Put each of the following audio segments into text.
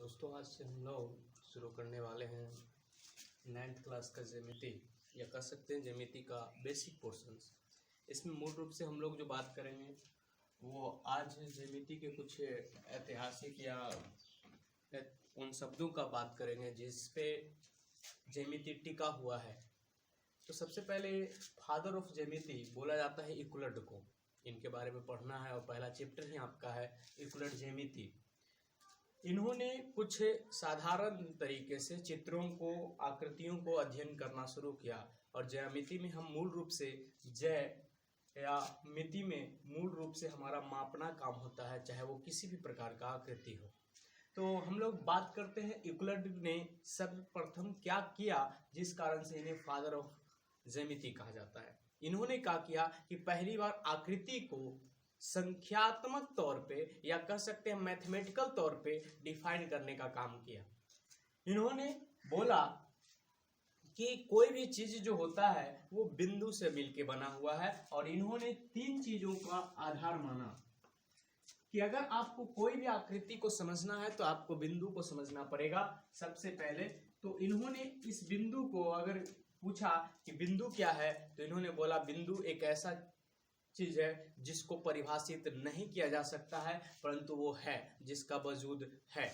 दोस्तों आज से हम लोग शुरू करने वाले हैं 9th क्लास का ज्यामिति या कह सकते हैं ज्यामिति का बेसिक पोर्शंस। इसमें मूल रूप से हम लोग जो बात करेंगे वो आज ज्यामिति के कुछ ऐतिहासिक या उन शब्दों का बात करेंगे जिस पे ज्यामिति टिका हुआ है। तो सबसे पहले फादर ऑफ ज्यामिति बोला जाता है यूक्लिड को। इनके बारे में पढ़ना है और पहला चैप्टर ही आपका है यूक्लिड ज्यामिति। इन्होंने कुछ साधारण तरीके से चित्रों को, आकृतियों को अध्ययन करना शुरू किया और ज्यामिति में हम मूल रूप से या मिति में मूल रूप से हमारा मापना काम होता है, चाहे वो किसी भी प्रकार का आकृति हो। तो हम लोग बात करते हैं यूक्लिड ने सर्वप्रथम क्या किया जिस कारण से इन्हें फादर ऑफ ज्यामिति कहा जाता है। इन्होंने क्या किया कि पहली बार आकृति को संख्यात्मक तौर पे या कह सकते हैं मैथमेटिकल तौर पे डिफाइन करने का काम किया। इन्होंने बोला कि कोई भी चीज जो होता है वो बिंदु से मिलके बना हुआ है और इन्होंने तीन चीजों का आधार माना कि अगर आपको कोई भी आकृति को समझना है तो आपको बिंदु को समझना पड़ेगा सबसे पहले। तो इन्होंने इस बिंदु को अगर पूछा कि बिंदु क्या है तो इन्होंने बोला बिंदु एक ऐसा चीज है जिसको परिभाषित नहीं किया जा सकता है परंतु वो है, जिसका वजूद है।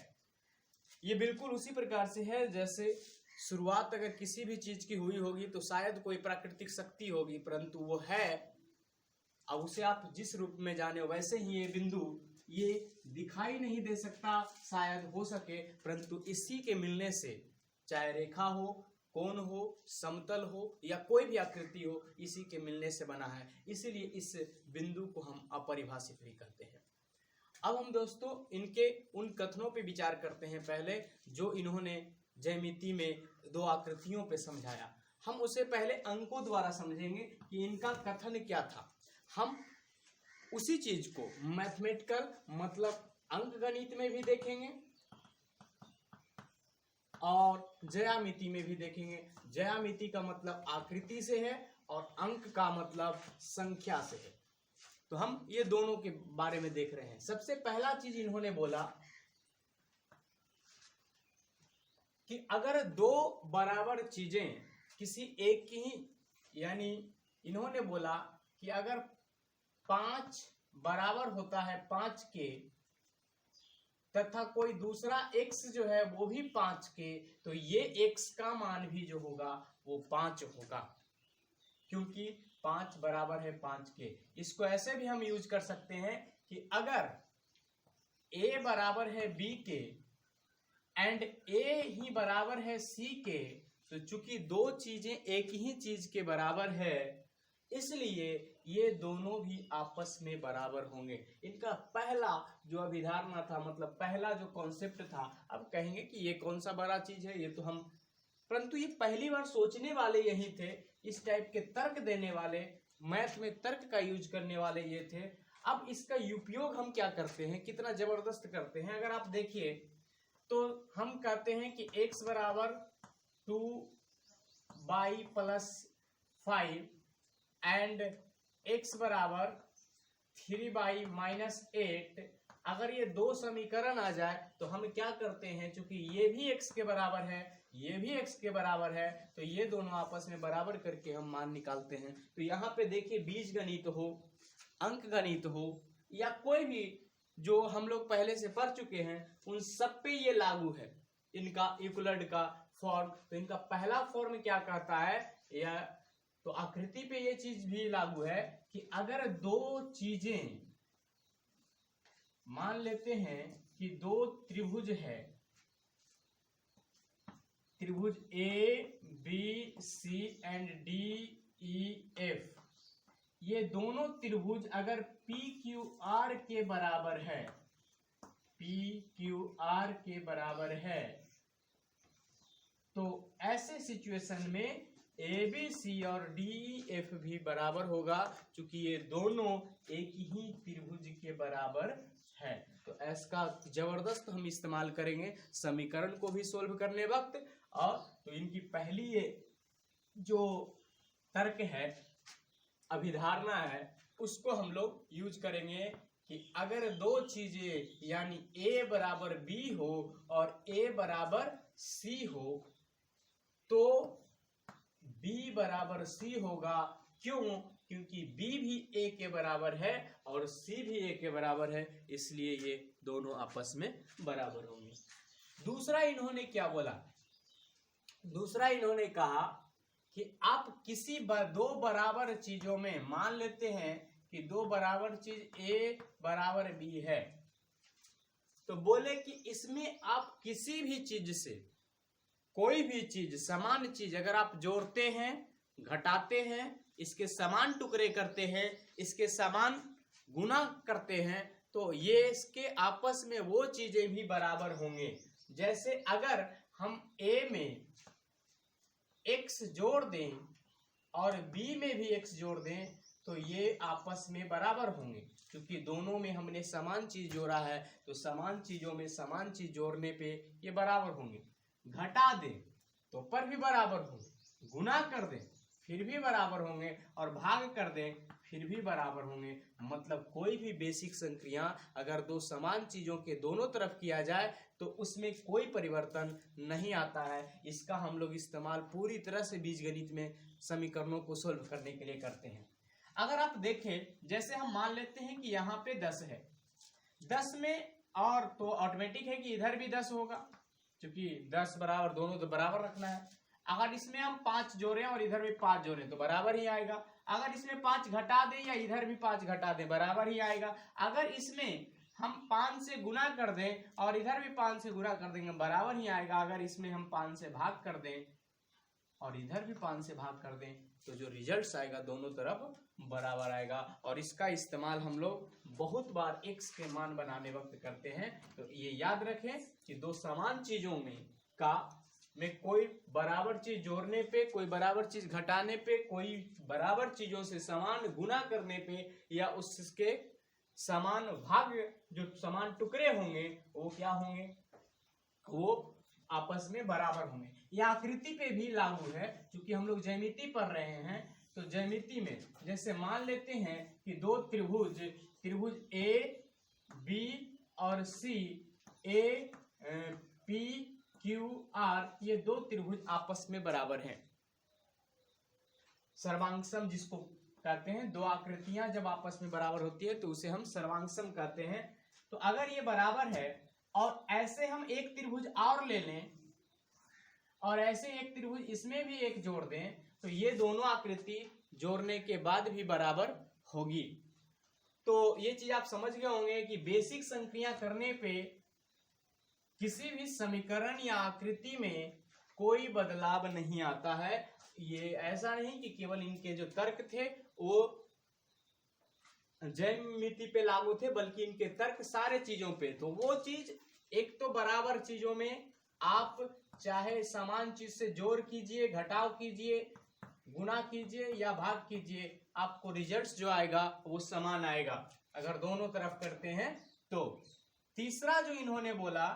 ये बिल्कुल उसी प्रकार से है जैसे शुरुआत अगर किसी भी चीज की हुई होगी तो शायद कोई प्राकृतिक शक्ति होगी परंतु वो है। अब उसे आप जिस रूप में जाने वैसे ही ये बिंदु ये दिखाई नहीं दे सकता, शायद हो सके, परंतु इसी के मिलने से चाहे रेखा हो, कोण हो, समतल हो या कोई भी आकृति हो, इसी के मिलने से बना है। इसीलिए इस बिंदु को हम अपरिभाषित भी कहते हैं। अब हम दोस्तों इनके उन कथनों पे विचार करते हैं पहले जो इन्होंने ज्यामिति में दो आकृतियों पे समझाया। हम उसे पहले अंकों द्वारा समझेंगे कि इनका कथन क्या था। हम उसी चीज को मैथमेटिकल मतलब अंकगणित में भी देखेंगे और ज्यामिति में भी देखेंगे। ज्यामिति का मतलब आकृति से है और अंक का मतलब संख्या से है। तो हम ये दोनों के बारे में देख रहे हैं। सबसे पहला चीज इन्होंने बोला कि अगर दो बराबर चीजें किसी एक की ही, यानी इन्होंने बोला कि अगर 5 बराबर होता है 5 के तथा कोई दूसरा x जो है वो भी 5 के, तो ये x का मान भी जो होगा वो 5 होगा क्योंकि 5 बराबर है 5 के। इसको ऐसे भी हम यूज कर सकते हैं कि अगर a बराबर है b के एंड a ही बराबर है c के, तो चूंकि दो चीजें एक ही चीज के बराबर है इसलिए ये दोनों भी आपस में बराबर होंगे। इनका पहला जो अभिधारणा था, मतलब पहला जो कॉन्सेप्ट था, अब कहेंगे कि ये कौन सा बड़ा चीज है, ये तो हम, परंतु ये पहली बार सोचने वाले यही थे, इस टाइप के तर्क देने वाले, मैथ में तर्क का यूज करने वाले ये थे। अब इसका उपयोग हम क्या करते हैं, कितना जबरदस्त करते हैं। अगर आप देखिए तो हम कहते हैं कि x बराबर 2y + 5 एंड x बराबर 3y - 8। अगर ये दो समीकरण आ जाए तो हम क्या करते हैं, चूंकि ये भी x के बराबर है, ये भी x के बराबर है, तो ये दोनों आपस में बराबर करके हम मान निकालते हैं। तो यहाँ पे देखिए बीज गणित हो, अंक गणित हो या कोई भी जो हम लोग पहले से पढ़ चुके हैं उन सब पे ये लागू है इनका यूक्लिड का फॉर्म। तो इनका पहला फॉर्म क्या कहता है, या तो आकृति पे ये चीज भी लागू है कि अगर दो चीजें, मान लेते हैं कि दो त्रिभुज है, त्रिभुज ABC एंड DEF, ये दोनों त्रिभुज अगर PQR के बराबर है, PQR के बराबर है, तो ऐसे सिचुएशन में ABC और DEF भी बराबर होगा क्योंकि ये दोनों एक ही त्रिभुज के बराबर है। तो इसका जबरदस्त हम इस्तेमाल करेंगे समीकरण को भी सोल्व करने वक्त। और तो इनकी पहली ये जो तर्क है, अभिधारणा है, उसको हम लोग यूज करेंगे कि अगर दो चीजें यानी a बराबर b हो और a बराबर c हो तो b बराबर c होगा। क्यों? क्योंकि b भी a के बराबर है और c भी a के बराबर है, इसलिए ये दोनों आपस में बराबर होंगे। दूसरा इन्होंने क्या बोला? दूसरा इन्होंने कहा कि आप किसी दो बराबर चीजों में मान लेते हैं कि दो बराबर चीज a बराबर b है, तो बोले कि इसमें आप किसी भी चीज से कोई भी चीज समान चीज अगर आप जोड़ते हैं, घटाते हैं, इसके समान टुकड़े करते हैं, इसके समान गुना करते हैं, तो ये इसके आपस में वो चीजें भी बराबर होंगे। जैसे अगर हम a में x जोड़ दें और b में भी x जोड़ दें तो ये आपस में बराबर होंगे, क्योंकि दोनों में हमने समान चीज जोड़ा है, तो समान चीजों में समान चीज जोड़ने पे ये बराबर होंगे। घटा दें तो पर भी बराबर होंगे, गुना कर दें फिर भी बराबर होंगे और भाग कर दें फिर भी बराबर होंगे। मतलब कोई भी बेसिक संक्रिया अगर दो समान चीजों के दोनों तरफ किया जाए तो उसमें कोई परिवर्तन नहीं आता है। इसका हम लोग इस्तेमाल पूरी तरह से बीजगणित में समीकरणों को सोल्व करने के लिए करते हैं। अगर आप देखें, जैसे हम मान लेते हैं कि यहाँ पे 10 है, 10 में और तो ऑटोमेटिक है कि इधर भी 10 होगा, क्योंकि 10 बराबर दोनों तो बराबर रखना है। अगर इसमें हम 5 जोड़ें और इधर भी 5 जोड़ें तो बराबर ही आएगा। अगर इसमें 5 घटा दें या इधर भी 5 घटा दें बराबर ही आएगा। अगर इसमें हम 5 से गुना कर दें और इधर भी 5 से गुना कर देंगे बराबर ही आएगा। अगर इसमें हम 5 से भाग कर दें और इधर भी 5 से भाग कर दें तो जो रिजल्ट आएगा दोनों तरफ बराबर आएगा। और इसका इस्तेमाल हम लोग बहुत बार x के मान बनाने वक्त करते हैं। तो ये याद रखें कि दो समान चीजों में कोई बराबर चीज जोड़ने पे, कोई बराबर चीज घटाने पे, कोई बराबर चीजों से समान गुना करने पे या उसके समान भाग जो समान टुकड़े होंगे वो क्या होंगे, वो आपस में बराबर होंगे। यह आकृति पे भी लागू है, क्योंकि हम लोग ज्यामिति पढ़ रहे हैं। तो ज्यामिति में जैसे मान लेते हैं कि दो त्रिभुज A B और C A P Q R ये दो त्रिभुज आपस में बराबर हैं। सर्वांगसम जिसको कहते हैं, दो आकृतियां जब आपस में बराबर होती है तो उसे हम सर्वांगसम कहते हैं। तो अगर ये बराबर है और ऐसे हम एक त्रिभुज और ले लें और ऐसे एक त्रिभुज इसमें भी एक जोड़ दें तो ये दोनों आकृति जोड़ने के बाद भी बराबर होगी। तो ये चीज आप समझ गए होंगे कि बेसिक संक्रिया करने पे किसी भी समीकरण या आकृति में कोई बदलाव नहीं आता है। ये ऐसा नहीं कि केवल इनके जो तर्क थे वो ज्यामिति पे लागू थे, बल्कि इनके तर्क सारे चीजों पे। तो वो चीज एक तो बराबर चीजों में आप चाहे समान चीज से जोड़ कीजिए, घटाव कीजिए, गुना कीजिए या भाग कीजिए, आपको रिजल्ट्स जो आएगा वो समान आएगा अगर दोनों तरफ करते हैं तो। तीसरा जो इन्होंने बोला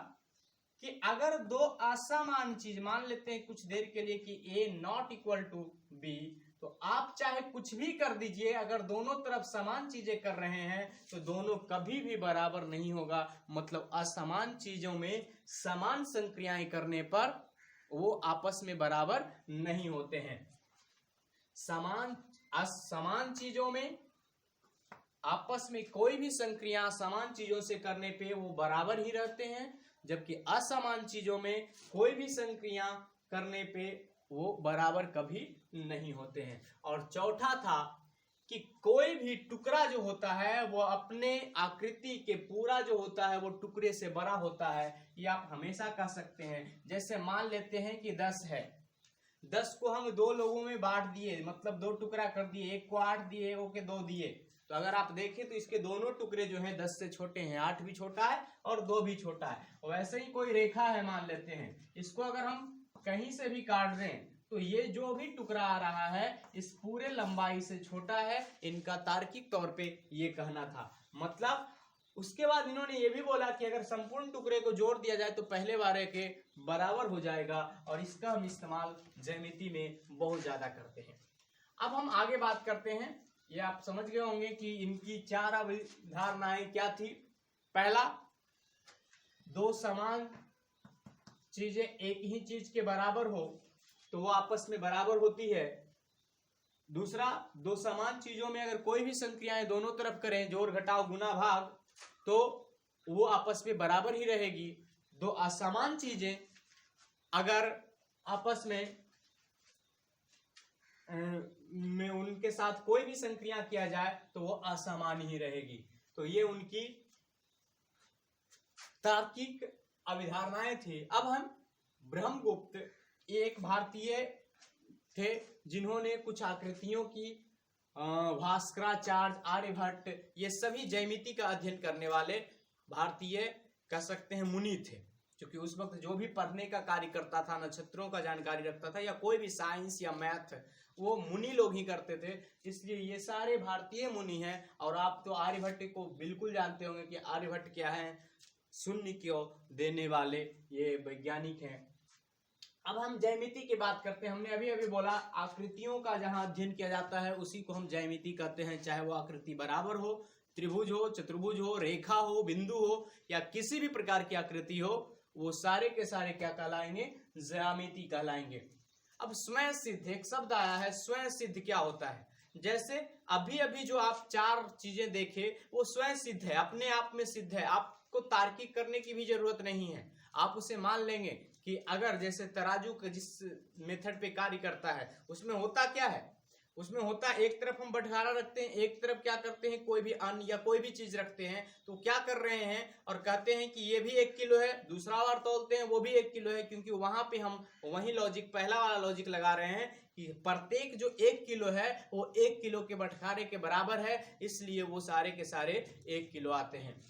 कि अगर दो असमान चीज मान लेते हैं कुछ देर के लिए कि A not equal to B, तो आप चाहे कुछ भी कर दीजिए, अगर दोनों तरफ समान चीजें कर रहे हैं तो दोनों कभी भी बराबर नहीं होगा। मतलब असमान चीजों में समान संक्रियाएं करने पर वो आपस में बराबर नहीं होते हैं। असमान चीजों में आपस में कोई भी संक्रिया समान चीजों से करने पे वो बराबर ही रहते हैं, जबकि असमान चीजों में कोई भी संक्रिया करने पे वो बराबर कभी नहीं होते हैं। और चौथा था कि कोई भी टुकड़ा जो होता है वो अपने आकृति के पूरा जो होता है वो टुकड़े से बड़ा होता है। ये आप हमेशा कह सकते हैं। जैसे मान लेते हैं कि 10 है, 10 को हम दो लोगों में बांट दिए, मतलब दो टुकड़ा कर दिए, एक को 8 दिए, एक को 2 दिए। तो अगर आप देखें तो इसके दोनों टुकड़े जो हैं 10 से छोटे हैं, 8 भी छोटा है और 2 भी छोटा है। वैसे ही कोई रेखा है मान लेते हैं, इसको अगर हम कहीं से भी काट दें तो ये जो भी टुकड़ा आ रहा है इस पूरे लंबाई से छोटा है। इनका तार्किक तौर पे ये कहना था। मतलब उसके बाद इन्होंने ये भी बोला कि अगर संपूर्ण टुकड़े को जोड़ दिया जाए तो पहले वाले के बराबर हो जाएगा, और इसका हम इस्तेमाल ज्यामिति में बहुत ज्यादा करते हैं। अब हम आगे बात करते हैं ये आप समझ गए होंगे कि इनकी चार अवधारणाएं क्या थी। पहला, दो समान चीजें एक ही चीज के बराबर हो तो वो आपस में बराबर होती है। दूसरा, दो समान चीजों में अगर कोई भी संक्रियाएं दोनों तरफ करें, जोड़ घटाव गुना भाग, तो वो आपस में बराबर ही रहेगी। दो असमान चीजें अगर आपस में उनके साथ कोई भी संक्रिया किया जाए तो वो असमान ही रहेगी। तो ये उनकी तार्किक अवधारणाएं थी। अब हम ब्रह्मगुप्त, एक भारतीय थे जिन्होंने कुछ आकृतियों की भास्कराचार्य, आर्यभट्ट, ये सभी ज्यामिति का अध्ययन करने वाले भारतीय कह सकते हैं मुनि थे। क्योंकि उस वक्त जो भी पढ़ने का कार्य करता था, नक्षत्रों का जानकारी रखता था या कोई भी साइंस या मैथ, वो मुनि लोग ही करते थे। इसलिए ये सारे भारतीय मुनि हैं। और आप तो आर्यभट्ट को बिल्कुल जानते होंगे कि आर्यभट्ट क्या है, शून्य क्यों देने वाले ये वैज्ञानिक हैं। अब हम ज्यामिति की बात करते हैं। हमने अभी अभी बोला आकृतियों का जहां अध्ययन किया जाता है उसी को हम ज्यामिति कहते हैं। चाहे वो आकृति बराबर हो, त्रिभुज हो, चतुर्भुज हो, रेखा हो, बिंदु हो या किसी भी प्रकार की आकृति हो, वो सारे के सारे क्या कहलाएंगे, ज्यामिति कहलाएंगे। अब स्वयं सिद्ध एक शब्द आया है, स्वयं सिद्ध क्या होता है? जैसे अभी अभी जो आप चार चीजें देखे वो स्वयं सिद्ध है, अपने आप में सिद्ध है, आपको तार्किक करने की भी जरूरत नहीं है। आप उसे मान लेंगे कि अगर जैसे तराजू का जिस मेथड पे कार्य करता है उसमें होता क्या है, उसमें होता है एक तरफ हम बंटवारा रखते हैं, एक तरफ क्या करते हैं कोई भी अन्न या कोई भी चीज रखते हैं, तो क्या कर रहे हैं और कहते हैं कि ये भी 1 किलो है, दूसरा बार तोलते हैं वो भी 1 किलो है, क्योंकि वहां पे हम वही लॉजिक, पहला वाला लॉजिक लगा रहे हैं कि प्रत्येक जो 1 किलो है वो 1 किलो के बंटवारे के बराबर है, इसलिए वो सारे के सारे 1 किलो आते हैं।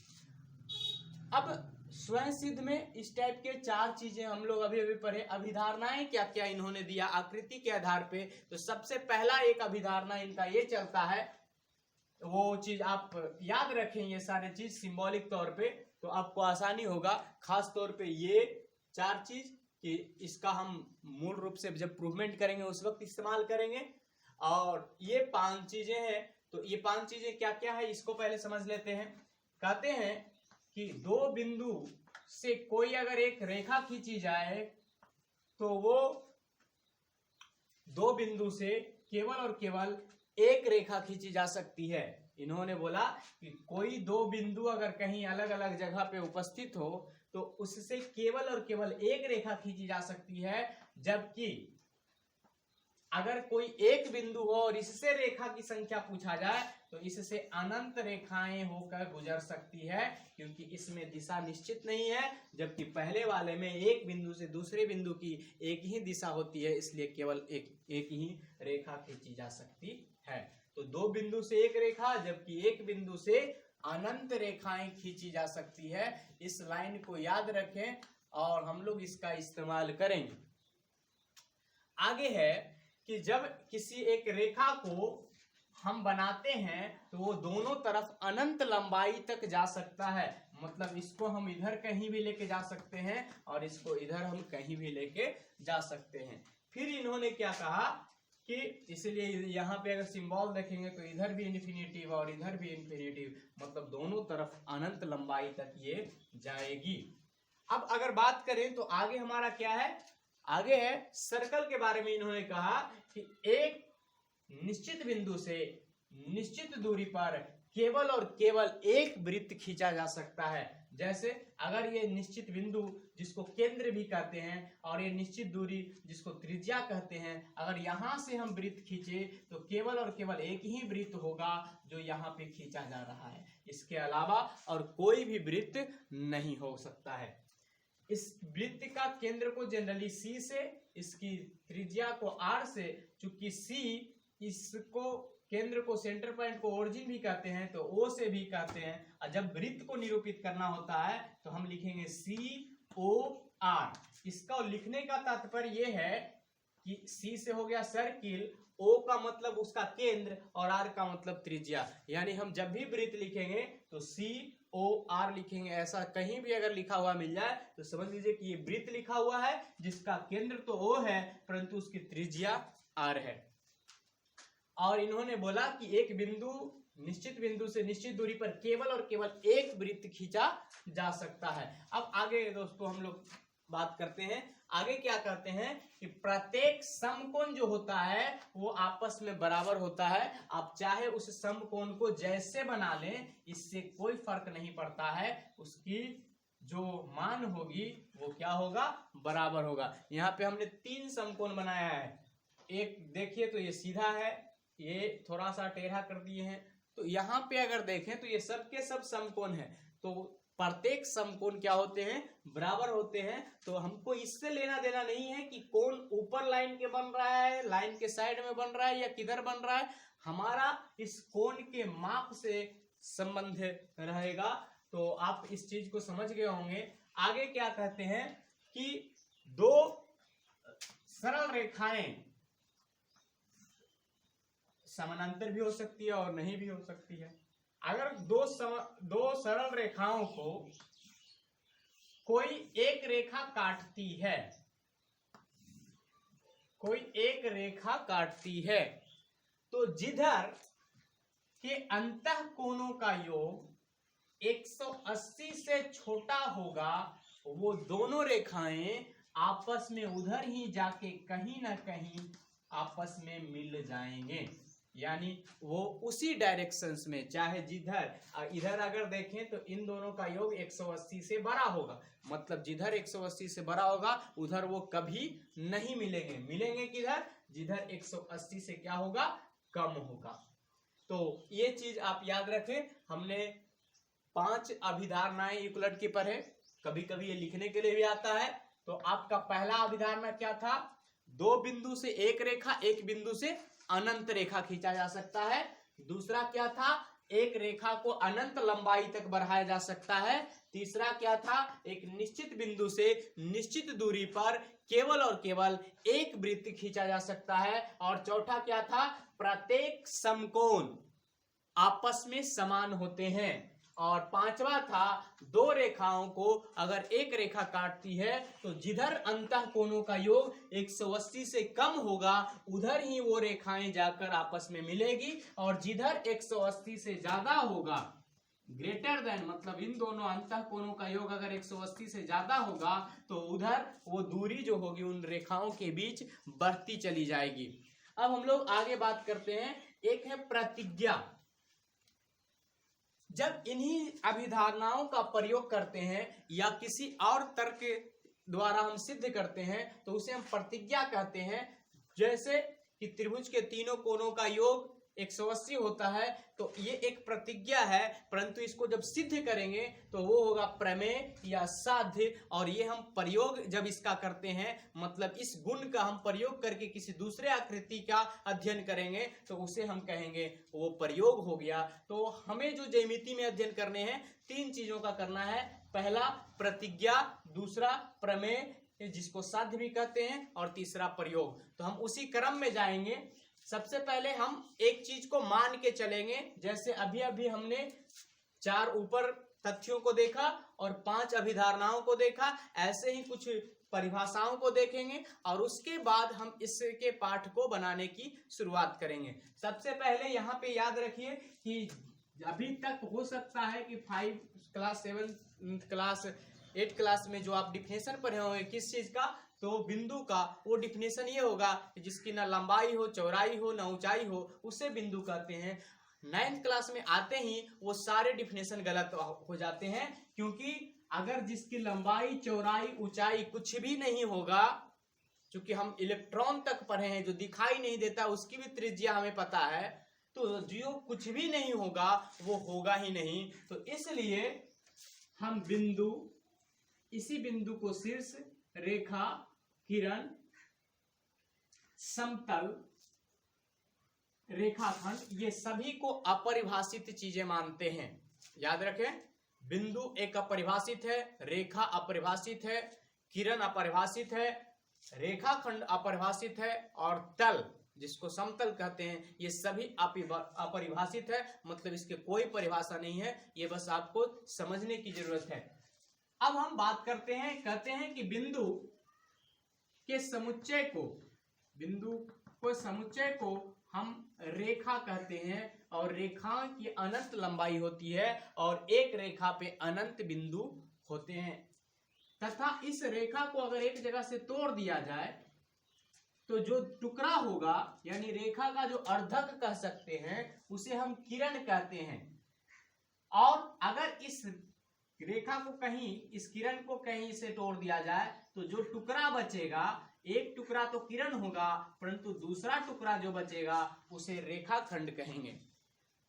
अब स्वयं सिद्ध में इस टाइप के चार चीजें हम लोग अभी अभी पढ़े। अभिधारणाएं क्या क्या इन्होंने दिया आकृति के आधार पे, तो सबसे पहला एक अभिधारणा इनका ये चलता है, वो चीज आप याद रखें, ये सारे चीज सिंबॉलिक तौर पे, तो आपको आसानी होगा। खास तौर पे ये चार चीज कि इसका हम मूल रूप से जब प्रूवमेंट करेंगे उस वक्त इस्तेमाल करेंगे। और ये 5 चीजें हैं, तो ये 5 चीजें क्या क्या है इसको पहले समझ लेते हैं। कहते हैं कि दो बिंदु से कोई अगर एक रेखा खींची जाए तो वो दो बिंदु से केवल और केवल एक रेखा खींची जा सकती है। इन्होंने बोला कि कोई दो बिंदु अगर कहीं अलग अलग जगह पे उपस्थित हो तो उससे केवल और केवल एक रेखा खींची जा सकती है, जबकि अगर कोई एक बिंदु हो और इससे रेखा की संख्या पूछा जाए तो इससे अनंत रेखाएं होकर गुजर सकती है, क्योंकि इसमें दिशा निश्चित नहीं है, जबकि पहले वाले में एक बिंदु से दूसरे बिंदु की एक ही दिशा होती है, इसलिए केवल एक ही रेखा खींची जा सकती है। तो दो बिंदु से एक रेखा, जबकि एक बिंदु से अनंत रेखाएं खींची जा सकती है। इस लाइन को याद रखें और हम लोग इसका इस्तेमाल करेंगे। आगे है कि जब किसी एक रेखा को हम बनाते हैं तो वो दोनों तरफ अनंत लंबाई तक जा सकता है। मतलब इसको हम इधर कहीं भी लेके जा सकते हैं और इसको इधर हम कहीं भी लेके जा सकते हैं। फिर इन्होंने क्या कहा कि इसलिए यहाँ पे अगर सिंबल देखेंगे तो इधर भी इन्फिनिटिव और इधर भी इन्फिनिटिव, मतलब दोनों तरफ अनंत लंबाई तक ये जाएगी। अब अगर बात करें तो आगे हमारा क्या है, आगे है सर्कल के बारे में। इन्होंने कहा कि एक निश्चित बिंदु से निश्चित दूरी पर केवल और केवल एक वृत्त खींचा जा सकता है। जैसे अगर ये निश्चित बिंदु जिसको केंद्र भी कहते हैं और ये निश्चित दूरी जिसको त्रिज्या कहते हैं, अगर यहां से हम वृत्त खींचे तो केवल और केवल एक ही वृत्त होगा जो यहाँ पे खींचा जा रहा है, इसके अलावा और कोई भी वृत्त नहीं हो सकता है। इस वृत्त का केंद्र को जनरली C से, इसकी त्रिज्या को R से, चूंकि C इसको केंद्र को, सेंटर पॉइंट को ओरिजिन भी कहते हैं तो O से भी कहते हैं। और जब वृत्त को निरूपित करना होता है तो हम लिखेंगे COR। इसका लिखने का तात्पर्य यह है कि C से हो गया सर्किल, O का मतलब उसका केंद्र और R का मतलब त्रिज्या। यानी हम जब भी वृत्त लिखेंगे तो COR लिखेंगे। ऐसा कहीं भी अगर लिखा हुआ मिल जाए तो समझ लीजिए कि ये वृत्त लिखा हुआ है जिसका केंद्र तो O है परंतु उसकी त्रिज्या R है। और इन्होंने बोला कि एक बिंदु निश्चित बिंदु से निश्चित दूरी पर केवल और केवल एक वृत्त खींचा जा सकता है। अब आगे दोस्तों हम लोग बात करते हैं, आगे क्या कहते हैं कि प्रत्येक समकोण जो होता है वो आपस में बराबर होता है। आप चाहे उस समकोण को जैसे बना लें, इससे कोई फर्क नहीं पड़ता है, उसकी जो मान होगी वो क्या होगा, बराबर होगा। यहाँ पे हमने 3 समकोण बनाया है। एक देखिए तो ये सीधा है, ये थोड़ा सा टेढ़ा कर दिए हैं। तो यहाँ पे अगर देखें तो ये सब के सब समकोण है, तो प्रत्येक समकोण क्या होते हैं, बराबर होते हैं। तो हमको इससे लेना देना नहीं है कि कोण ऊपर लाइन के बन रहा है, लाइन के साइड में बन रहा है या किधर बन रहा है, हमारा इस कोण के माप से संबंध रहेगा। तो आप इस चीज को समझ गए होंगे। आगे क्या कहते हैं कि 2 सरल रेखाएं समानांतर भी हो सकती है और नहीं भी हो सकती है। अगर दो सरल रेखाओं को कोई एक रेखा काटती है, कोई एक रेखा काटती है, तो जिधर के अंतः कोणों का योग 180 से छोटा होगा, वो दोनों रेखाएं आपस में उधर ही जाके कहीं ना कहीं आपस में मिल जाएंगे। यानी वो उसी डायरेक्शंस में, चाहे जिधर इधर अगर देखें तो इन दोनों का योग 180 से बड़ा होगा, मतलब जिधर 180 से बड़ा होगा उधर वो कभी नहीं मिलेंगे। मिलेंगे किधर, जिधर 180 से क्या होगा, कम होगा। तो ये चीज आप याद रखें। हमने 5 अभिधारणाएं यूक्लिड की पढ़े, कभी कभी ये लिखने के लिए भी आता है। तो आपका पहला अभिधारणा क्या था, 2 बिंदु से एक रेखा, एक बिंदु से अनंत रेखा खींचा जा सकता है। दूसरा क्या था, एक रेखा को अनंत लंबाई तक बढ़ाया जा सकता है। तीसरा क्या था, एक निश्चित बिंदु से निश्चित दूरी पर केवल और केवल एक वृत्त खींचा जा सकता है। और चौथा क्या था, प्रत्येक समकोण आपस में समान होते हैं। और पांचवा था, 2 रेखाओं को अगर एक रेखा काटती है तो जिधर अंतः कोणों का योग 180 से कम होगा उधर ही वो रेखाएं जाकर आपस में मिलेगी, और जिधर 180 से ज्यादा होगा, ग्रेटर देन मतलब इन दोनों अंतः कोणों का योग अगर 180 से ज्यादा होगा तो उधर वो दूरी जो होगी उन रेखाओं के बीच बढ़ती चली जाएगी। अब हम लोग आगे बात करते हैं, एक है प्रतिज्ञा। जब इन्हीं अभिधारणाओं का प्रयोग करते हैं या किसी और तर्क द्वारा हम सिद्ध करते हैं तो उसे हम प्रतिज्ञा कहते हैं। जैसे कि त्रिभुज के तीनों कोणों का योग 180 होता है, तो ये एक प्रतिज्ञा है, परंतु इसको जब सिद्ध करेंगे तो वो होगा प्रमेय या साध्य। और ये हम प्रयोग जब इसका करते हैं, मतलब इस गुण का हम प्रयोग करके किसी दूसरे आकृति का अध्ययन करेंगे तो उसे हम कहेंगे वो प्रयोग हो गया। तो हमें जो ज्यामिति में अध्ययन करने हैं, 3 चीजों का करना है। पहला प्रतिज्ञा, दूसरा प्रमेय जिसको साध्य भी कहते हैं, और तीसरा प्रयोग। तो हम उसी क्रम में जाएंगे। सबसे पहले हम एक चीज को मान के चलेंगे, जैसे अभी अभी हमने 4 ऊपर तथ्यों को देखा और 5 अभिधारणाओं को देखा, ऐसे ही कुछ परिभाषाओं को देखेंगे और उसके बाद हम इसके पाठ को बनाने की शुरुआत करेंगे। सबसे पहले यहाँ पे याद रखिए कि अभी तक हो सकता है कि 5 क्लास 7 क्लास 8 क्लास में जो आप डिफिनेशन पढ़े होंगे किस चीज का, तो बिंदु का, वो डिफिनेशन ये होगा जिसकी ना लंबाई हो, चौड़ाई हो, ना ऊंचाई हो, उसे बिंदु कहते हैं। 9th क्लास में आते ही वो सारे डिफिनेशन गलत हो जाते हैं, क्योंकि अगर जिसकी लंबाई, चौड़ाई, ऊंचाई कुछ भी नहीं होगा, क्योंकि हम इलेक्ट्रॉन तक पढ़े हैं, जो दिखाई नहीं देता उसकी भी त्रिज्या हमें पता है, तो जो कुछ भी नहीं होगा वो होगा ही नहीं। तो इसलिए हम बिंदु, इसी बिंदु को शीर्ष रेखा, किरण, समतल, रेखाखंड, ये सभी को अपरिभाषित चीजें मानते हैं। याद रखें, बिंदु एक अपरिभाषित है, रेखा अपरिभाषित है, किरण अपरिभाषित है, रेखाखंड अपरिभाषित है, और तल जिसको समतल कहते हैं, ये सभी अपरिभाषित है। मतलब इसके कोई परिभाषा नहीं है, ये बस आपको समझने की जरूरत है। अब हम बात करते हैं, कहते हैं कि बिंदु के समुच्चय को, बिंदु को समुच्चय को हम रेखा कहते हैं और रेखा की अनंत लंबाई होती है और एक रेखा पे अनंत बिंदु होते हैं तथा इस रेखा को अगर एक जगह से तोड़ दिया जाए तो जो टुकड़ा होगा यानी रेखा का जो अर्धक कह सकते हैं उसे हम किरण कहते हैं। और अगर इस रेखा को कहीं इस किरण को कहीं से तोड़ दिया जाए तो जो टुकड़ा बचेगा एक टुकड़ा तो किरण होगा परंतु दूसरा टुकड़ा जो बचेगा उसे रेखाखंड कहेंगे।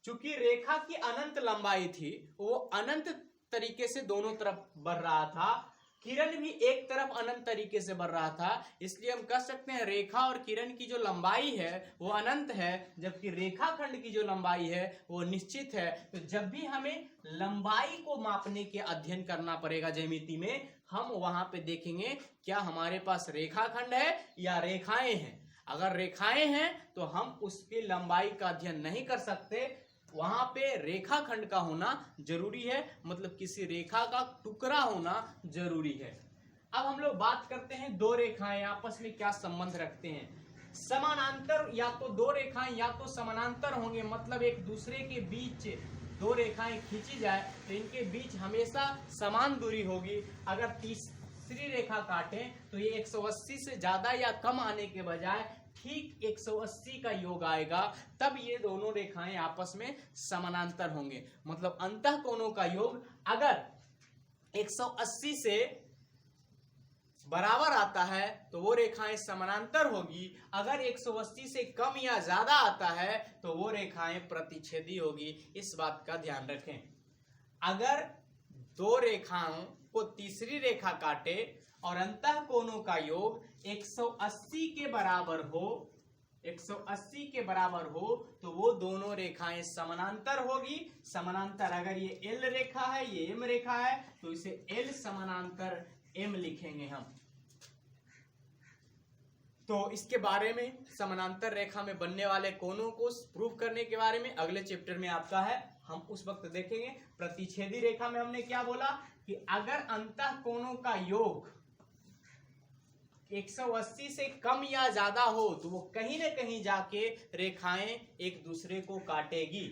चूंकि रेखा की अनंत लंबाई थी वो अनंत तरीके से दोनों तरफ बढ़ रहा था, किरण भी एक तरफ अनंत तरीके से बढ़ रहा था, इसलिए हम कह सकते हैं रेखा और किरण की जो लंबाई है वो अनंत है जबकि रेखाखंड की जो लंबाई है वो निश्चित है। तो जब भी हमें लंबाई को मापने के अध्ययन करना पड़ेगा ज्यामिति में, हम वहां पे देखेंगे क्या हमारे पास रेखाखंड है या रेखाएं हैं। अगर रेखाएं हैं तो हम उसकी लंबाई का अध्ययन नहीं कर सकते, वहां पे रेखाखंड का होना जरूरी है, मतलब किसी रेखा का टुकड़ा होना जरूरी है। अब हम लोग बात करते हैं दो रेखाएं आपस में क्या संबंध रखते हैं। समानांतर या तो दो रेखाएं या तो समानांतर होंगे, मतलब एक दूसरे के बीच दो रेखाएं खींची जाए तो इनके बीच हमेशा समान दूरी होगी। अगर तीसरी रेखा काटें तो ये 180 से ज्यादा या कम आने के बजाय ठीक 180 का योग आएगा, तब ये दोनों रेखाएं आपस में समानांतर होंगे। मतलब अंतःकोणों का योग अगर 180 से बराबर आता है तो वो रेखाएं समानांतर होगी, अगर 180 से कम या ज्यादा आता है तो वो रेखाएं प्रतिच्छेदी होगी। इस बात का ध्यान रखें। अगर दो रेखाओं को तीसरी रेखा काटे और अंतःकोणों का योग 180 के बराबर हो, 180 के बराबर हो तो वो दोनों रेखाएं समानांतर होगी। समानांतर अगर ये एल रेखा है ये एम रेखा है तो इसे एल समानांतर एम लिखेंगे हम। तो इसके बारे में समानांतर रेखा में बनने वाले कोणों को प्रूव करने के बारे में अगले चैप्टर में आपका है, हम उस वक्त देखेंगे। प्रतिच्छेदी रेखा में हमने क्या बोला कि अगर अंतःकोणों का योग 180 से कम या ज्यादा हो तो वो कहीं ना कहीं जाके रेखाएं एक दूसरे को काटेगी।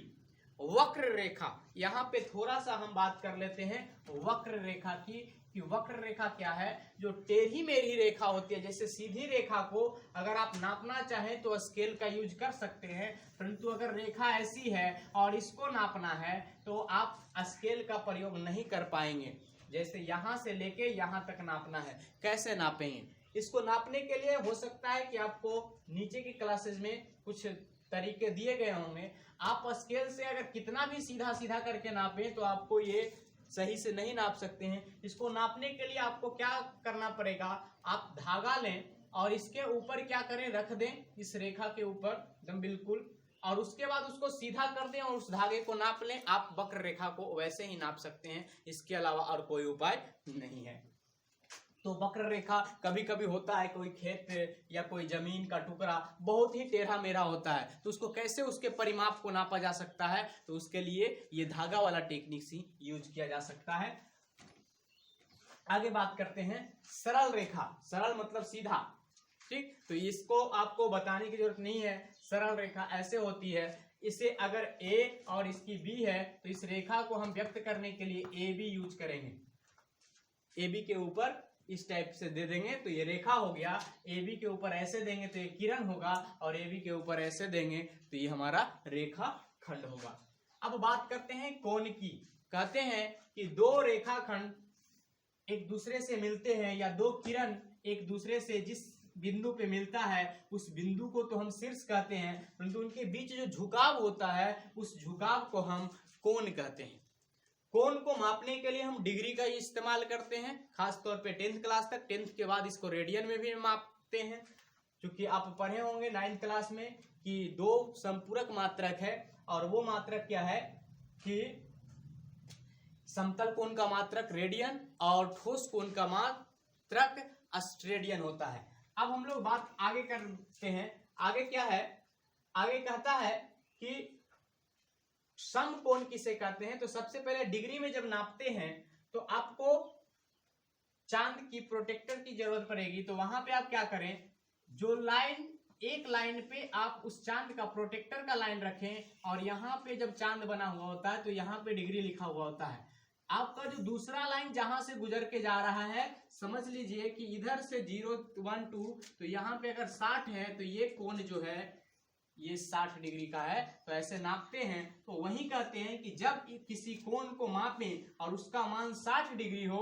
वक्र रेखा, यहाँ पे थोड़ा सा हम बात कर लेते हैं वक्र रेखा की कि वक्र रेखा क्या है। जो टेढ़ी मेढ़ी रेखा होती है, जैसे सीधी रेखा को अगर आप नापना चाहें तो स्केल का यूज कर सकते हैं, परंतु अगर रेखा ऐसी है और इसको नापना है तो आप स्केल का प्रयोग नहीं कर पाएंगे। जैसे यहां से लेके यहां तक नापना है, कैसे नापेंगे? इसको नापने के लिए हो सकता है कि आपको नीचे की क्लासेस में कुछ तरीके दिए गए होंगे। आप स्केल से अगर कितना भी सीधा सीधा करके नापें तो आपको ये सही से नहीं नाप सकते हैं। इसको नापने के लिए आपको क्या करना पड़ेगा, आप धागा लें और इसके ऊपर क्या करें, रख दें इस रेखा के ऊपर एकदम बिल्कुल, और उसके बाद उसको सीधा कर दें और उस धागे को नाप लें। आप वक्र रेखा को वैसे ही नाप सकते हैं, इसके अलावा और कोई उपाय नहीं है। तो वक्र रेखा कभी कभी होता है कोई खेत या कोई जमीन का टुकड़ा बहुत ही टेढ़ा मेढ़ा होता है, तो उसको कैसे उसके परिमाप को नापा जा सकता है, तो उसके लिए ये धागा वाला टेक्निक ही यूज किया जा सकता है। आगे बात करते हैं सरल रेखा। सरल मतलब सीधा, ठीक, तो इसको आपको बताने की जरूरत नहीं है। सरल रेखा ऐसे होती है, इसे अगर ए और इसकी बी है तो इस रेखा को हम व्यक्त करने के लिए ए बी यूज करेंगे। ए बी के ऊपर इस टाइप से दे देंगे तो ये रेखा हो गया, ए बी के ऊपर ऐसे देंगे तो ये किरण होगा, और ए बी के ऊपर ऐसे देंगे तो ये हमारा रेखा खंड होगा। अब बात करते हैं कोण की। कहते हैं कि दो रेखाखंड एक दूसरे से मिलते हैं या दो किरण एक दूसरे से जिस बिंदु पे मिलता है उस बिंदु को तो हम शीर्ष कहते हैं, परंतु उनके बीच जो झुकाव होता है उस झुकाव को हम कोण कहते हैं। कोण को मापने के लिए हम डिग्री का इस्तेमाल करते हैं, खास तौर पे 10th क्लास तक। 10th के बाद इसको रेडियन में भी मापते हैं, क्योंकि आप पढ़े होंगे 9th क्लास में कि दो संपूरक मात्रक है, और वो मात्रक क्या है कि समतल कोण का मात्रक रेडियन और ठोस कोण का मात्रक अस्ट्रेडियन होता है। अब हम लोग बात आगे करते हैं। आगे क्या है, आगे कहता है कि समकोण किसे कहते हैं। तो सबसे पहले डिग्री में जब नापते हैं तो आपको चांद की प्रोटेक्टर की जरूरत पड़ेगी, तो वहां पे आप क्या करें, जो लाइन एक लाइन पे आप उस चांद का प्रोटेक्टर का लाइन रखें और यहाँ पे जब चांद बना हुआ होता है तो यहाँ पे डिग्री लिखा हुआ होता है। आपका जो दूसरा लाइन जहां से गुजर के जा रहा है, समझ लीजिए कि इधर से 0 1 2, तो यहाँ पे अगर 60 है तो ये कोण जो है ये 60 डिग्री का है। तो ऐसे नापते हैं तो वही कहते हैं कि जब किसी कोण को मापें और उसका मान 60 डिग्री हो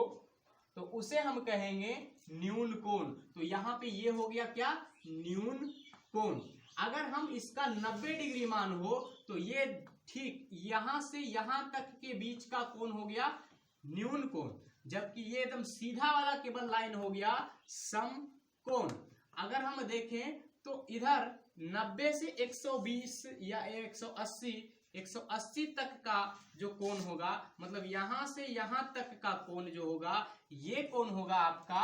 तो उसे हम कहेंगे न्यून कोण। तो यहाँ पे ये हो गया क्या, न्यून कोण। अगर हम इसका 90 डिग्री मान हो तो ये ठीक यहां से यहां तक के बीच का कोण हो गया न्यून कोण, जबकि ये एकदम सीधा वाला केवल लाइन हो गया सम कोण। अगर हम देखें तो इधर 90 से 120 या 180 तक का जो कोण होगा, मतलब यहां से यहां तक का कोण जो होगा ये कोण होगा आपका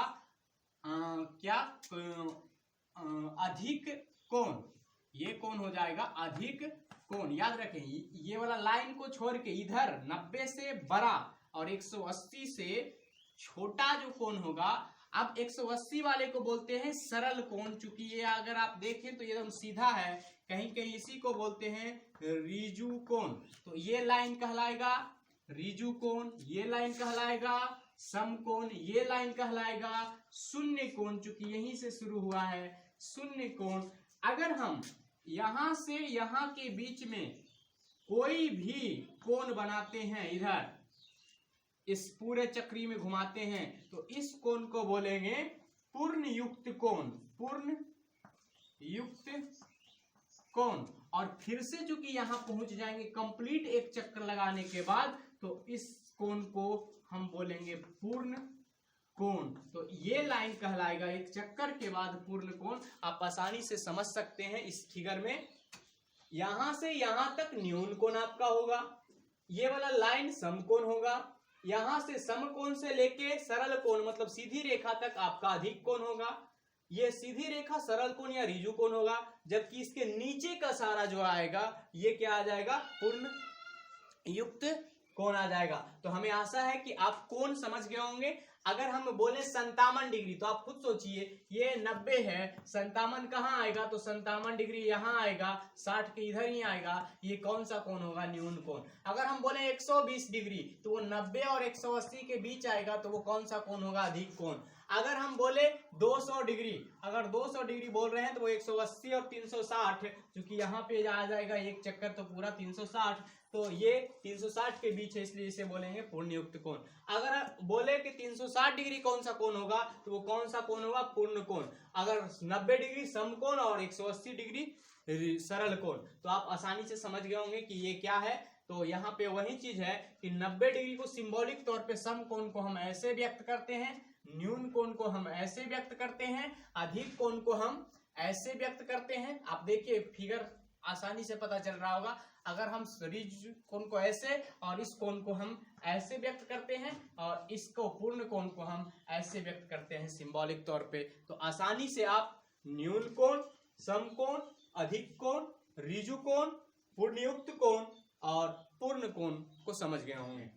अधिक कोण। ये कोण हो जाएगा अधिक कोण। याद रखें ये वाला लाइन को छोड़ के इधर 90 से बड़ा और 180 से छोटा जो कोण होगा, अब 180 वाले को बोलते हैं सरल कोण। चूंकि ये अगर आप देखें तो ये एकदम सीधा है, कहीं कहीं इसी को बोलते हैं ऋजु कोण। तो ये लाइन कहलाएगा ऋजु कोण, ये लाइन कहलाएगा समकोण, ये लाइन कहलाएगा शून्य कोण, चूंकि यहीं से शुरू हुआ है शून्य कोण। अगर हम यहां से यहां के बीच में कोई भी कोण बनाते हैं, इधर इस पूरे चक्री में घुमाते हैं, तो इस कोण को बोलेंगे पूर्ण युक्त कोण, पूर्ण युक्त कोण। और फिर से चूंकि यहां पहुंच जाएंगे कंप्लीट एक चक्कर लगाने के बाद, तो इस कोण को हम बोलेंगे पूर्ण कोण। तो ये लाइन कहलाएगा एक चक्कर के बाद पूर्ण कोण। आप आसानी से समझ सकते हैं इस फिगर में। यहां से यहां तक न्यून कोण आपका होगा, ये वाला लाइन समकोण होगा, यहां से समकोण से लेके सरल कोण मतलब सीधी रेखा तक आपका अधिक कोण होगा, ये सीधी रेखा सरल कोण या ऋजु कोण होगा, जबकि इसके नीचे का सारा जो आएगा ये क्या आ जाएगा, पूर्ण युक्त कोण आ जाएगा। तो हमें आशा है कि आप कोण समझ गए होंगे। अगर हम बोले 57 डिग्री, तो आप खुद सोचिए ये 90 है, 57 कहाँ आएगा, तो 57 डिग्री यहाँ आएगा, 60 के इधर ही आएगा, ये कौन सा कोण होगा, न्यून कोण। अगर हम बोले 120 डिग्री तो वो 90 और 180 के बीच आएगा, तो वो कौन सा कोण होगा, अधिक कोण। अगर हम बोले 200 डिग्री, अगर 200 डिग्री बोल रहे हैं तो वो 180 और 360, क्योंकि यहाँ पे आ जाएगा एक चक्कर तो पूरा 360, तो ये 360 के बीच है, इसलिए इसे बोलेंगे पूर्ण युक्त कोण। अगर बोले कि 360 डिग्री कौन सा कोण होगा, तो वो कौन सा कोण होगा, पूर्ण कोण। अगर 90 डिग्री समकोण और 180 डिग्री सरल कोण, तो आप आसानी से समझ गए होंगे कि ये क्या है। तो यहाँ पे वही चीज है कि 90 डिग्री को सिंबॉलिक तौर पे समकोण को हम ऐसे व्यक्त करते हैं, न्यून कोण को हम ऐसे व्यक्त करते हैं, अधिक कोण को हम ऐसे व्यक्त करते हैं। आप देखिए फिगर आसानी से पता चल रहा होगा। अगर हम ऋजु कोण को ऐसे और इस कोण को हम ऐसे व्यक्त करते हैं और इसको पूर्ण कोण को हम ऐसे व्यक्त करते हैं सिंबॉलिक तौर पे, तो आसानी से आप न्यून कोण, समकोण, अधिक कोण, ऋजु कोण, पूर्णयुक्त कोण और पूर्ण कोण को समझ गए होंगे।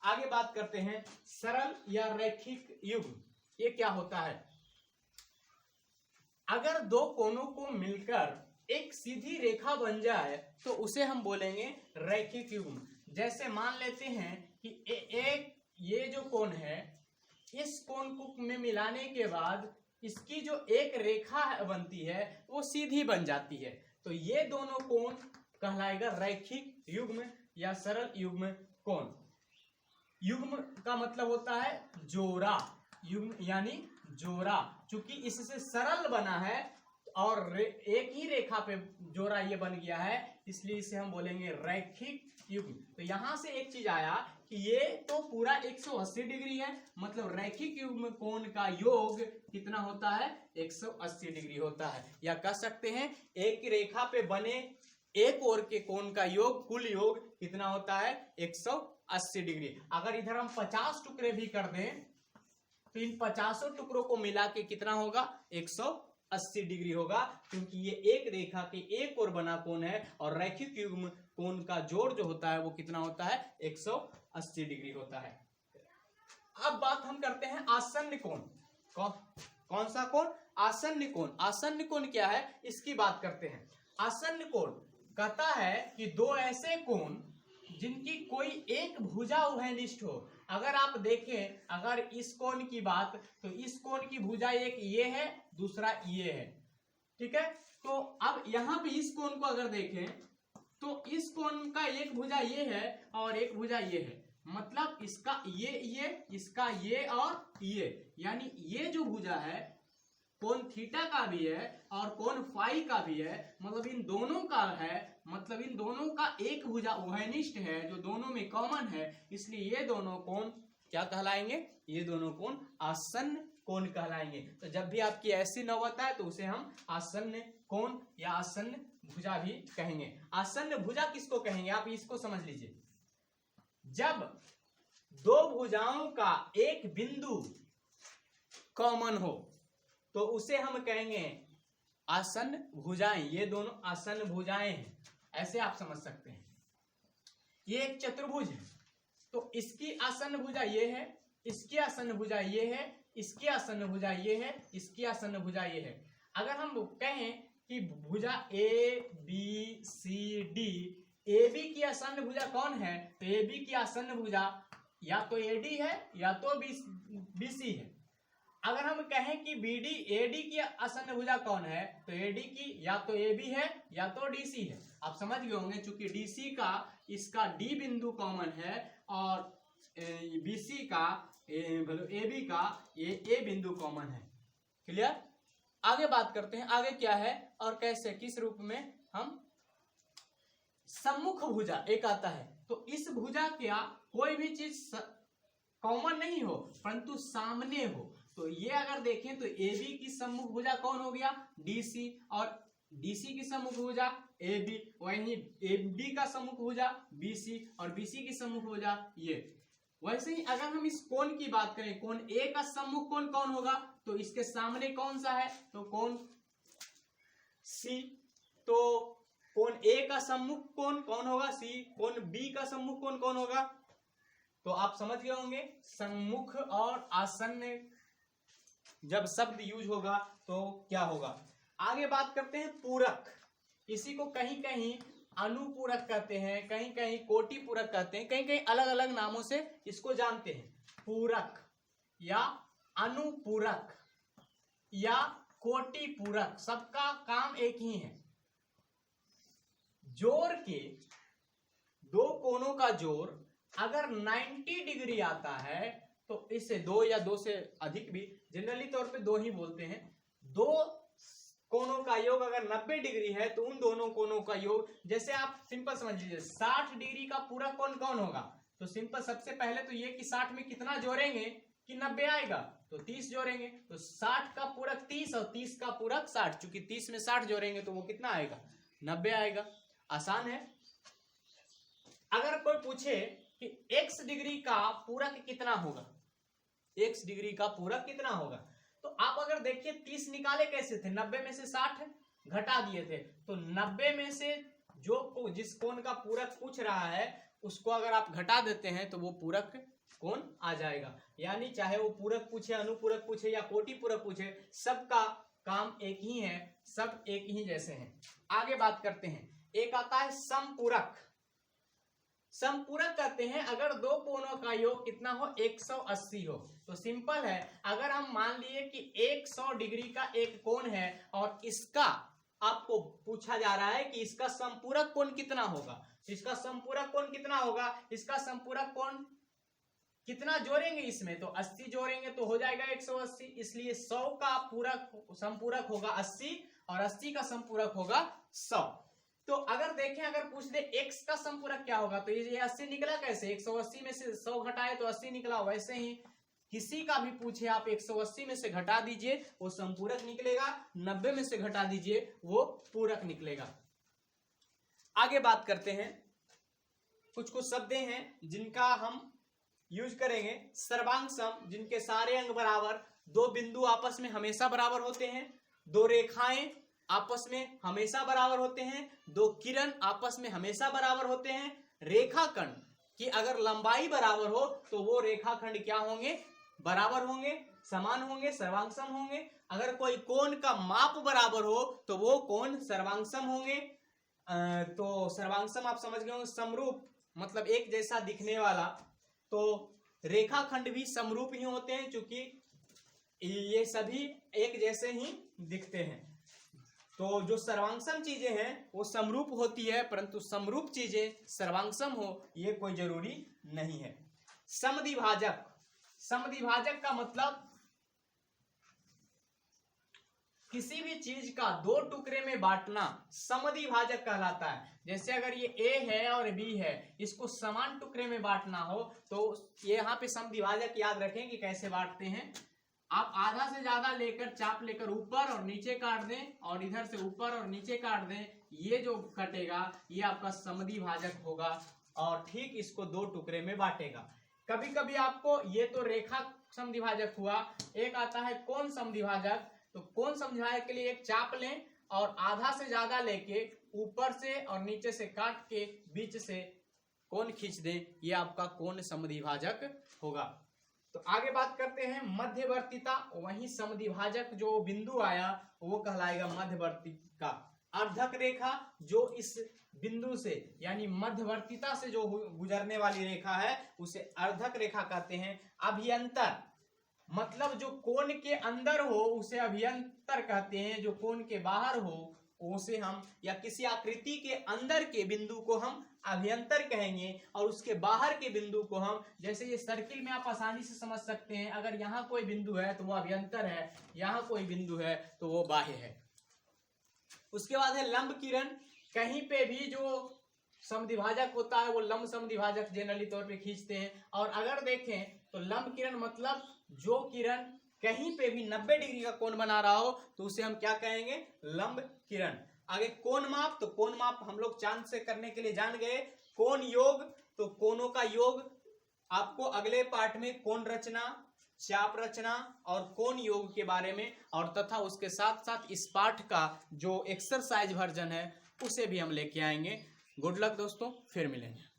आगे बात करते हैं सरल या रैखिक युग्म। ये क्या होता है? अगर दो कोणों को मिलकर एक सीधी रेखा बन जाए तो उसे हम बोलेंगे रैखिक युग्म। जैसे मान लेते हैं कि एक ये जो कोण है, इस कोण को में मिलाने के बाद इसकी जो एक रेखा बनती है वो सीधी बन जाती है, तो ये दोनों कोण कहलाएगा रैखिक युग्म या सरल युग्म कोण। युग्म का मतलब होता है जोड़ा, युग्म यानी जोड़ा। चूंकि इससे सरल बना है और एक ही रेखा पे जोड़ा ये बन गया है, इसलिए इसे हम बोलेंगे रैखिक युग्म। तो यहां से एक चीज आया कि ये तो पूरा 180 डिग्री है, मतलब रैखिक युग्म कोण का योग कितना होता है, 180 डिग्री होता है। या कह सकते हैं एक रेखा पे बने एक ओर के कोण का योग, कुल योग कितना होता है, 180 डिग्री। अगर इधर हम 50 टुकड़े भी कर दें तो इन 50 टुकड़ों को मिला के कितना होगा, 180 डिग्री होगा, क्योंकि ये एक रेखा के एक ओर बना कोण है और रैखिक युग्म कोण का जोड़ जो होता है वो कितना होता है, 180 डिग्री होता है। अब बात हम करते हैं आसन्न कोण। कौन सा कोण? आसन्न कोण। आसन्न कोण क्या है इसकी बात करते हैं। आसन्न कोण कहता है कि दो ऐसे कोण जिनकी कोई एक भुजा उभयनिष्ठ हो। अगर आप देखें, अगर इस कोण की बात, तो इस कोण की भुजा एक ये है, दूसरा ये है, ठीक है। तो अब यहां पे इस कोण को अगर देखें तो इस कोण का एक भुजा ये है और एक भुजा ये है, मतलब इसका ये, इसका ये और ये, यानी ये जो भुजा है कोण थीटा का भी है और कोण फाई का भी है, मतलब इन दोनों का है, मतलब इन दोनों का एक भुजा उभयनिष्ठ है जो दोनों में कॉमन है, इसलिए ये दोनों कोण क्या कहलाएंगे? ये दोनों कोण आसन्न कोण कहलाएंगे। तो जब भी आपकी ऐसी नौबत आए तो उसे हम आसन्न कोण या आसन्न भुजा भी कहेंगे। आसन्न भुजा किसको कहेंगे आप इसको समझ लीजिए। जब दो भुजाओं का एक बिंदु कॉमन हो तो उसे हम कहेंगे आसन्न भुजाएं। ये दोनों आसन्न भुजाएं हैं, ऐसे आप समझ सकते हैं। ये एक चतुर्भुज है तो इसकी आसन्न भुजा ये है, इसकी आसन्न भुजा ये है, इसकी आसन्न भुजा ये है, इसकी आसन्न भुजा ये है। अगर हम कहें कि भुजा A B C D, A B की आसन्न भुजा कौन है? तो ए बी की आसन्न भुजा या तो ए डी है या तो बी सी है। अगर हम कहें कि बी डी ए डी की आसन्न भुजा कौन है? तो ए डी की या तो ए बी है या तो डी सी है। आप समझ गए होंगे, चूंकि डी सी का इसका डी बिंदु कॉमन है और बी सी का मतलब ए बी का ये ए बिंदु कॉमन है। क्लियर? आगे बात करते हैं, आगे क्या है और कैसे, किस रूप में हम सम्मुख भुजा एक आता है। तो इस भुजा क्या कोई भी चीज कॉमन नहीं हो परंतु सामने हो, तो ये अगर देखें तो ए बी की सम्मुख भुजा कौन हो गया? डी सी, और डी सी की सम्मुख भुजा ए बी, वहीं ए बी का सम्मुख भुजा बी सी और बी सी की सम्मुख भुजा ये। वैसे ही अगर हम इस कोण की बात करें, कोण ए का सम्मुख कोण कौन होगा? तो इसके सामने कौन सा है? तो कोण सी। तो कोण ए का सम्मुख कोण कौन होगा? सी। कोण बी का सम्मुख कोण कौन होगा? तो आप समझ गए होंगे सम्मुख और आसन्न जब शब्द यूज होगा तो क्या होगा। आगे बात करते हैं पूरक। इसी को कहीं कहीं अनुपूरक कहते हैं, कहीं कहीं कोटि पूरक कहते हैं, कहीं कहीं अलग अलग नामों से इसको जानते हैं। पूरक या अनुपूरक या कोटि पूरक, सबका काम एक ही है। जोड़ के दो कोणों का जोड़ अगर 90 डिग्री आता है तो इसे दो या दो से अधिक भी, जनरली तौर पे दो ही बोलते हैं, दो कोणों का योग अगर 90 डिग्री है तो उन दोनों कोणों का योग, जैसे आप सिंपल समझ लीजिए 60 डिग्री का पूरक कोण कौन होगा? तो सिंपल सबसे पहले तो ये कि 60 में कितना जोड़ेंगे कि 90 आएगा, तो 30 जोड़ेंगे, तो 60 का पूरक 30 और 30 का पूरक 60, चूंकि 30 में 60 जोड़ेंगे तो वो कितना आएगा? 90 आएगा। आसान है। अगर कोई पूछे कि x डिग्री का पूरक कितना होगा, x डिग्री का पूरक कितना होगा, तो आप अगर देखिए 30 निकाले कैसे थे? 90 में से 60 घटा दिए थे, तो 90 में से जो जिस कोण का पूरक पूछ रहा है उसको अगर आप घटा देते हैं तो वो पूरक कोण आ जाएगा। यानी चाहे वो पूरक पूछे, अनुपूरक पूछे या कोटि पूरक पूछे, सबका काम एक ही है, सब एक ही जैसे हैं। आगे बात करते हैं, एक आता है समपूरक। समपूरक कहते हैं अगर दो कोणों का योग कितना हो? 180 हो। तो सिंपल है, अगर हम मान लिए कि 100 डिग्री का एक कोण है और इसका आपको पूछा जा रहा है कि इसका समपूरक कोण कितना होगा, इसका समपूरक कोण कितना होगा, इसका समपूरक कोण कितना जोड़ेंगे इसमें? तो 80 जोड़ेंगे तो हो जाएगा 180, इसलिए 100 का पूरक समपूरक होगा 80 और 80 का समपूरक होगा 100। तो अगर देखें, अगर पूछ दे x का समपूरक क्या होगा, तो ये 80 निकला कैसे? 180 में से 100 घटाए तो 80 निकला। वैसे ही किसी का भी पूछे आप 180 में से घटा दीजिए वो समपूरक निकलेगा, 90 में से घटा दीजिए वो पूरक निकलेगा। आगे बात करते हैं, कुछ कुछ शब्द हैं जिनका हम यूज करेंगे। सर्वांग सम, जिनके सारे अंग बराबर, दो बिंदु आपस में हमेशा बराबर होते हैं, दो रेखाएं आपस में हमेशा बराबर होते हैं, दो किरण आपस में हमेशा बराबर होते हैं, रेखाखंड की अगर लंबाई बराबर हो तो वो रेखाखंड क्या होंगे? बराबर होंगे। समान होंगे, सर्वांगसम होंगे। अगर कोई कोण का माप बराबर हो तो वो कोण सर्वांगसम होंगे। तो सर्वांगसम आप समझ गए होंगे, समरूप मतलब एक जैसा दिखने वाला। तो रेखाखंड भी समरूप ही होते हैं, क्योंकि ये सभी एक जैसे ही दिखते हैं। तो जो सर्वांगसम चीजें हैं वो समरूप होती है, परंतु समरूप चीजें सर्वांगसम हो ये कोई जरूरी नहीं है। समद्विभाजक, समद्विभाजक का मतलब किसी भी चीज का दो टुकड़े में बांटना समद्विभाजक कहलाता है। जैसे अगर ये ए है और बी है, इसको समान टुकड़े में बांटना हो तो ये यहाँ पे समद्विभाजक याद रखें कि कैसे बांटते हैं। आप आधा से ज्यादा लेकर चाप लेकर ऊपर और नीचे काट दें, और इधर से ऊपर और नीचे काट दें, ये जो कटेगा ये आपका समद्विभाजक होगा, और ठीक इसको दो टुकड़े में बांटेगा। कभी कभी आपको, ये तो रेखा समद्विभाजक हुआ, एक आता है कोण समद्विभाजक। तो कोण समद्विभाजक के लिए एक चाप लें और आधा से ज्यादा लेके ऊपर से और नीचे से काट के बीच से कोण खींच दें, ये आपका कोण समद्विभाजक होगा। तो आगे बात करते हैं मध्यवर्तीता। वही समद्विभाजक जो बिंदु आया वो कहलाएगा मध्यवर्तीता। अर्धक रेखा जो इस बिंदु से यानी मध्यवर्तीता से जो गुजरने वाली रेखा है उसे अर्धक रेखा कहते हैं। अभियंतर मतलब जो कोण के अंदर हो उसे अभियंतर कहते हैं, जो कोण के बाहर हो उसे हम, या किसी आकृति के अंदर के बिंदु को हम अभियंतर कहेंगे, और उसके बाहर के बिंदु को हम, जैसे ये सर्किल में आप आसानी से समझ सकते हैं, अगर यहाँ कोई बिंदु है तो वो अभियंतर है, यहाँ कोई बिंदु है तो वो बाह्य है। उसके बाद है लंब किरण। कहीं पे भी जो समद्विभाजक होता है वो लंब समद्विभाजक जनरली तौर पे खींचते हैं। और अगर देखें तो लंब किरण मतलब जो किरण कहीं पे भी 90 डिग्री का कोण बना रहा हो तो उसे हम क्या कहेंगे, लंब किरण। आगे कोण माप, तो कोण माप हम लोग चांद से करने के लिए जान गए। कोण योग, तो कोणों का योग आपको अगले पार्ट में कोण रचना, चाप रचना और कोण योग के बारे में, और तथा उसके साथ साथ इस पाठ का जो एक्सरसाइज वर्जन है उसे भी हम लेके आएंगे। गुड लक दोस्तों, फिर मिलेंगे।